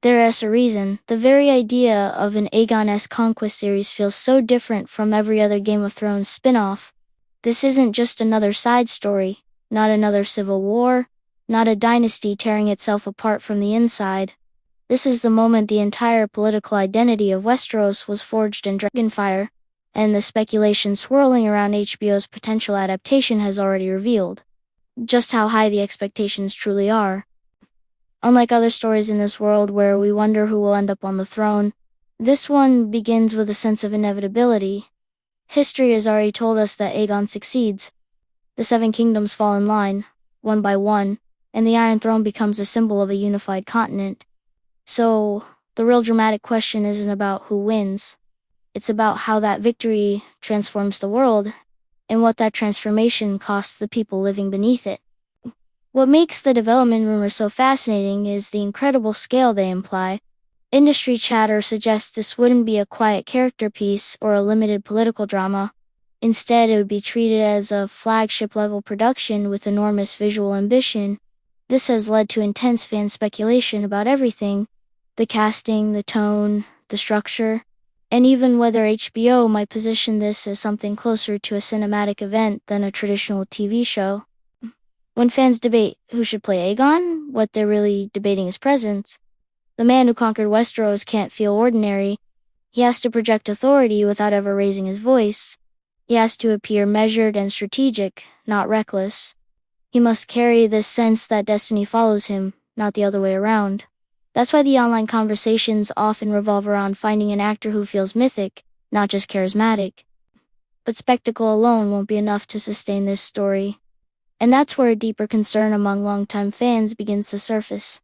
There's a reason. The very idea of an Aegon-esque Conquest series feels so different from every other Game of Thrones spin-off. This isn't just another side story, not another civil war, not a dynasty tearing itself apart from the inside. This is the moment the entire political identity of Westeros was forged in dragonfire, and the speculation swirling around HBO's potential adaptation has already revealed just how high the expectations truly are. Unlike other stories in this world where we wonder who will end up on the throne, this one begins with a sense of inevitability. History has already told us that Aegon succeeds. The Seven Kingdoms fall in line, one by one, and the Iron Throne becomes a symbol of a unified continent. So, the real dramatic question isn't about who wins. It's about how that victory transforms the world, and what that transformation costs the people living beneath it. What makes the development rumors so fascinating is the incredible scale they imply. Industry chatter suggests this wouldn't be a quiet character piece or a limited political drama. Instead, it would be treated as a flagship-level production with enormous visual ambition. This has led to intense fan speculation about everything: the casting, the tone, the structure, and even whether HBO might position this as something closer to a cinematic event than a traditional TV show. When fans debate who should play Aegon, what they're really debating is presence. The man who conquered Westeros can't feel ordinary. He has to project authority without ever raising his voice. He has to appear measured and strategic, not reckless. He must carry this sense that destiny follows him, not the other way around. That's why the online conversations often revolve around finding an actor who feels mythic, not just charismatic. But spectacle alone won't be enough to sustain this story. And that's where a deeper concern among longtime fans begins to surface.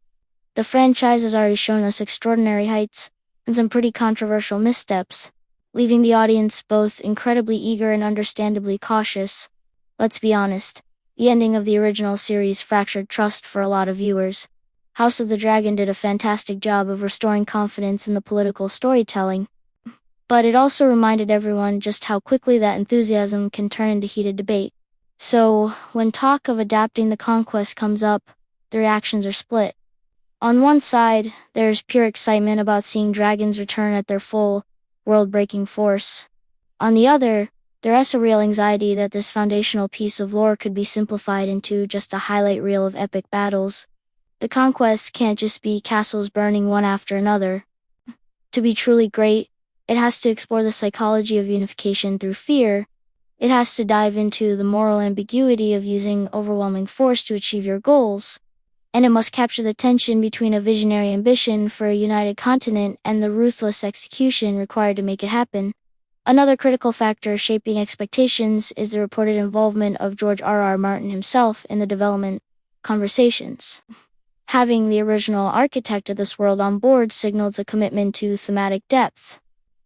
The franchise has already shown us extraordinary heights and some pretty controversial missteps, leaving the audience both incredibly eager and understandably cautious. Let's be honest, the ending of the original series fractured trust for a lot of viewers. House of the Dragon did a fantastic job of restoring confidence in the political storytelling, but it also reminded everyone just how quickly that enthusiasm can turn into heated debate. So, when talk of adapting the Conquest comes up, the reactions are split. On one side, there's pure excitement about seeing dragons return at their full, world-breaking force. On the other, there's a real anxiety that this foundational piece of lore could be simplified into just a highlight reel of epic battles. The Conquest can't just be castles burning one after another. To be truly great, it has to explore the psychology of unification through fear. It has to dive into the moral ambiguity of using overwhelming force to achieve your goals. And it must capture the tension between a visionary ambition for a united continent and the ruthless execution required to make it happen. Another critical factor shaping expectations is the reported involvement of George R.R. Martin himself in the development conversations. Having the original architect of this world on board signals a commitment to thematic depth,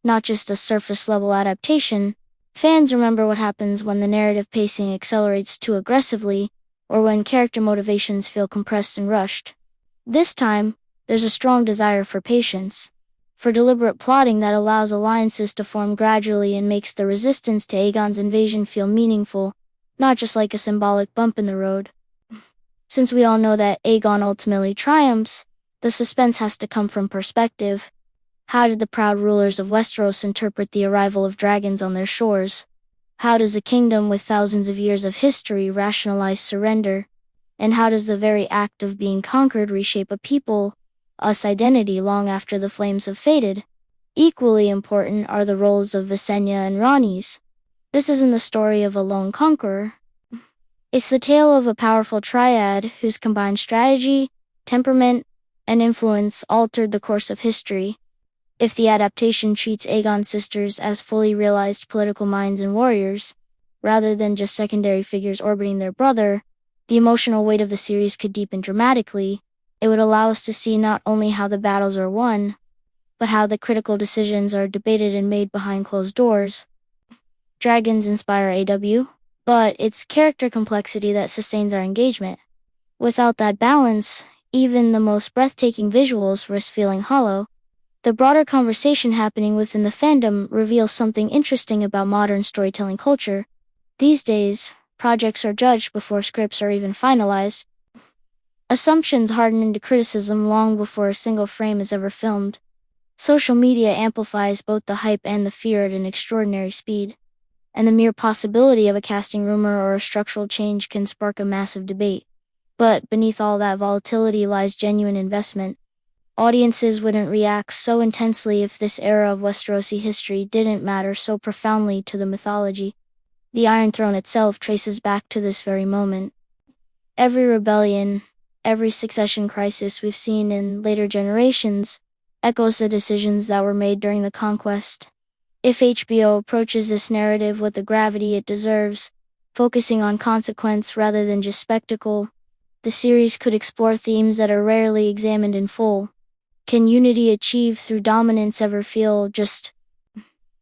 not just a surface-level adaptation. Fans remember what happens when the narrative pacing accelerates too aggressively, or when character motivations feel compressed and rushed. This time, there's a strong desire for patience, for deliberate plotting that allows alliances to form gradually and makes the resistance to Aegon's invasion feel meaningful, not just like a symbolic bump in the road. Since we all know that Aegon ultimately triumphs, the suspense has to come from perspective. How did the proud rulers of Westeros interpret the arrival of dragons on their shores? How does a kingdom with thousands of years of history rationalize surrender? And how does the very act of being conquered reshape a people's identity long after the flames have faded? Equally important are the roles of Visenya and Rhaenys. This isn't the story of a lone conqueror. It's the tale of a powerful triad whose combined strategy, temperament, and influence altered the course of history. If the adaptation treats Aegon's sisters as fully realized political minds and warriors, rather than just secondary figures orbiting their brother, the emotional weight of the series could deepen dramatically. It would allow us to see not only how the battles are won, but how the critical decisions are debated and made behind closed doors. Dragons inspire AW, but it's character complexity that sustains our engagement. Without that balance, even the most breathtaking visuals risk feeling hollow. The broader conversation happening within the fandom reveals something interesting about modern storytelling culture. These days, projects are judged before scripts are even finalized. Assumptions harden into criticism long before a single frame is ever filmed. Social media amplifies both the hype and the fear at an extraordinary speed, and the mere possibility of a casting rumor or a structural change can spark a massive debate. But beneath all that volatility lies genuine investment. Audiences wouldn't react so intensely if this era of Westerosi history didn't matter so profoundly to the mythology. The Iron Throne itself traces back to this very moment. Every rebellion, every succession crisis we've seen in later generations echoes the decisions that were made during the Conquest. If HBO approaches this narrative with the gravity it deserves, focusing on consequence rather than just spectacle, the series could explore themes that are rarely examined in full. Can unity achieved through dominance ever feel just?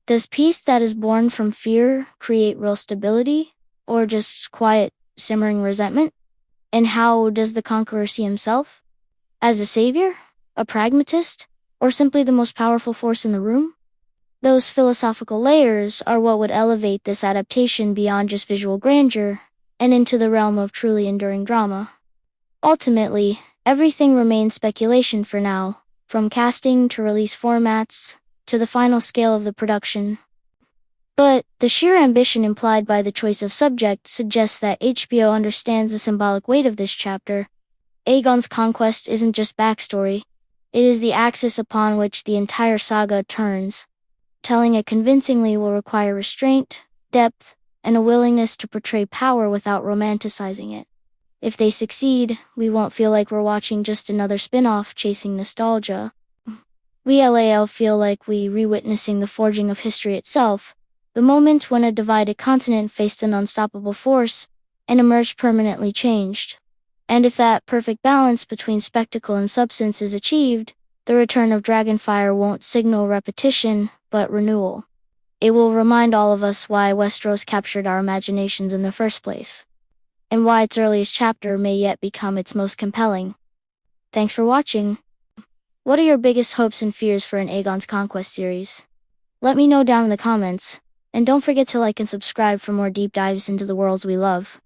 Does peace that is born from fear create real stability, or just quiet, simmering resentment? And how does the Conqueror see himself? As a savior? A pragmatist? Or simply the most powerful force in the room? Those philosophical layers are what would elevate this adaptation beyond just visual grandeur, and into the realm of truly enduring drama. Ultimately, everything remains speculation for now, from casting to release formats, to the final scale of the production. But the sheer ambition implied by the choice of subject suggests that HBO understands the symbolic weight of this chapter. Aegon's conquest isn't just backstory, it is the axis upon which the entire saga turns. Telling it convincingly will require restraint, depth, and a willingness to portray power without romanticizing it. If they succeed, we won't feel like we're watching just another spin-off chasing nostalgia. We'll feel like we're re-witnessing the forging of history itself, the moment when a divided continent faced an unstoppable force and emerged permanently changed. And if that perfect balance between spectacle and substance is achieved, the return of dragonfire won't signal repetition, but renewal. It will remind all of us why Westeros captured our imaginations in the first place, and why its earliest chapter may yet become its most compelling. Thanks for watching. What are your biggest hopes and fears for an Aegon's Conquest series? Let me know down in the comments, and don't forget to like and subscribe for more deep dives into the worlds we love.